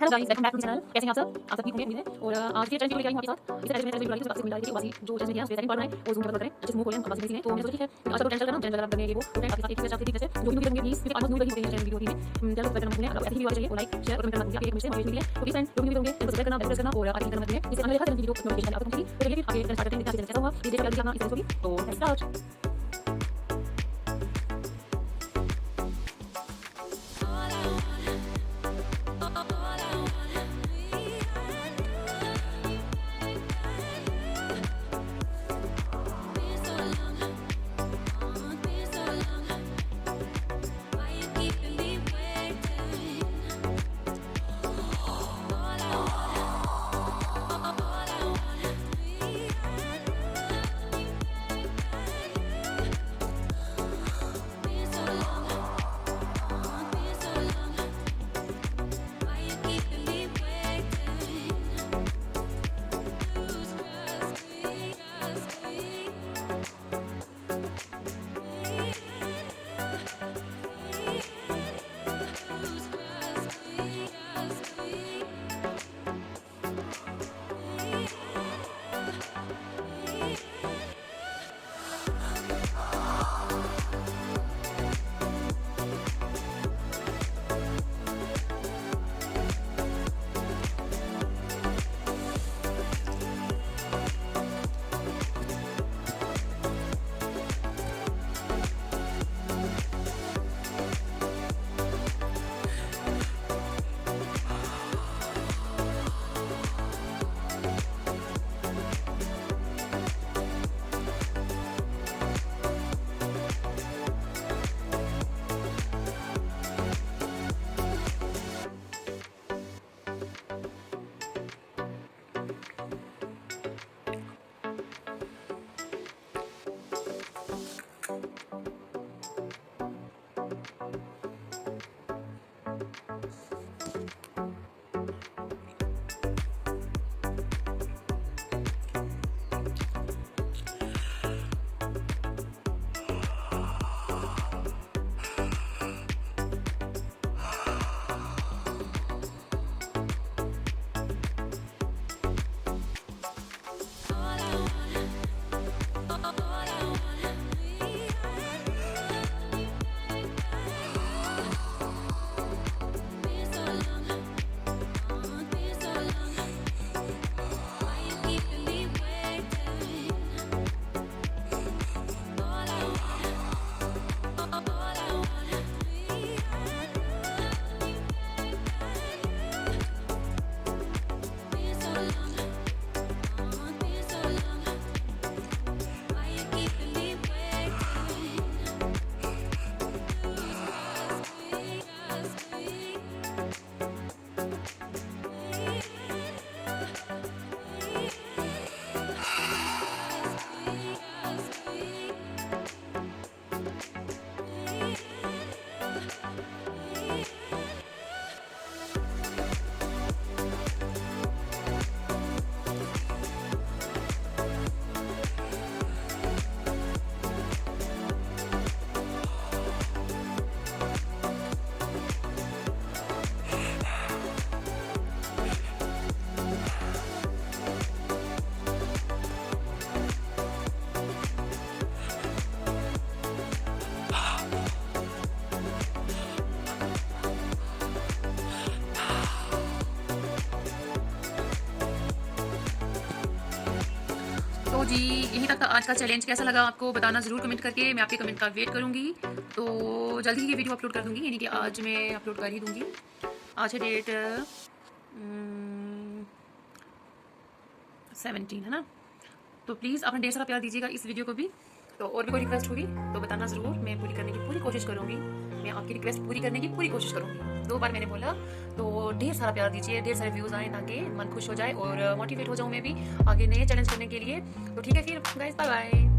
Hello guys, welcome back to the channel. कैसे हैं आप सब? आप सब ठीक होंगे उम्मीद है। और आज की चैलेंज वीडियो लेके आई हूं आपके साथ। इससे पहले मैंने वीडियो डाली थी, उससे मिल रही थी वासी जो चैलेंज किया, उसके सेकंड पार्ट में और जूम करें जिस मुंह खोले हम वासी नहीं तो मैंने सोचा ठीक है आज तो टेंशन करना चैलेंज करने ये वो तो आपके साथ एक ही ठीक है जो भी करेंगे प्लीज क्योंकि ऑलमोस्ट न्यू गई चैलेंज वीडियो थी चैनल को सब्सक्राइब करना अगर ऐसी वीडियो चाहिए वो लाइक शेयर और कमेंट करना भूलिए एक मिनट से मोटिवेशन के लिए तो प्लीज फ्रेंड जो भी वीडियो होंगे सब्सक्राइब करना बेल करना और आगे करना मत भूलिए इससे आने वाले हर वीडियो नोटिफिकेशन आपको पहुंचेगी तो चलिए फिर आगे स्टार्ट करते हैं कैसा होगा ये देखिए जल्दी अपना इस होगी तो लेट्स स्टार्ट। तो जी यही तक था आज का चैलेंज। कैसा लगा आपको बताना ज़रूर कमेंट करके, मैं आपके कमेंट का वेट करूँगी। तो जल्दी ही ये वीडियो अपलोड कर दूँगी, यानी कि आज मैं अपलोड कर ही दूँगी। आज है डेट 17 है ना, तो प्लीज़ अपना ढेर सारा प्यार दीजिएगा इस वीडियो को भी। तो और भी कोई रिक्वेस्ट होगी तो बताना ज़रूर, मैं पूरी करने की पूरी कोशिश करूँगी। मैं आपकी रिक्वेस्ट पूरी करने की पूरी कोशिश करूँगी। 2 बार मैंने बोला, तो ढेर सारा प्यार दीजिए, ढेर सारे व्यूज़ आए ताकि मन खुश हो जाए और मोटिवेट हो जाऊँ मैं भी आगे नए चैलेंज करने के लिए। तो ठीक है फिर गाइस, बाय बाय।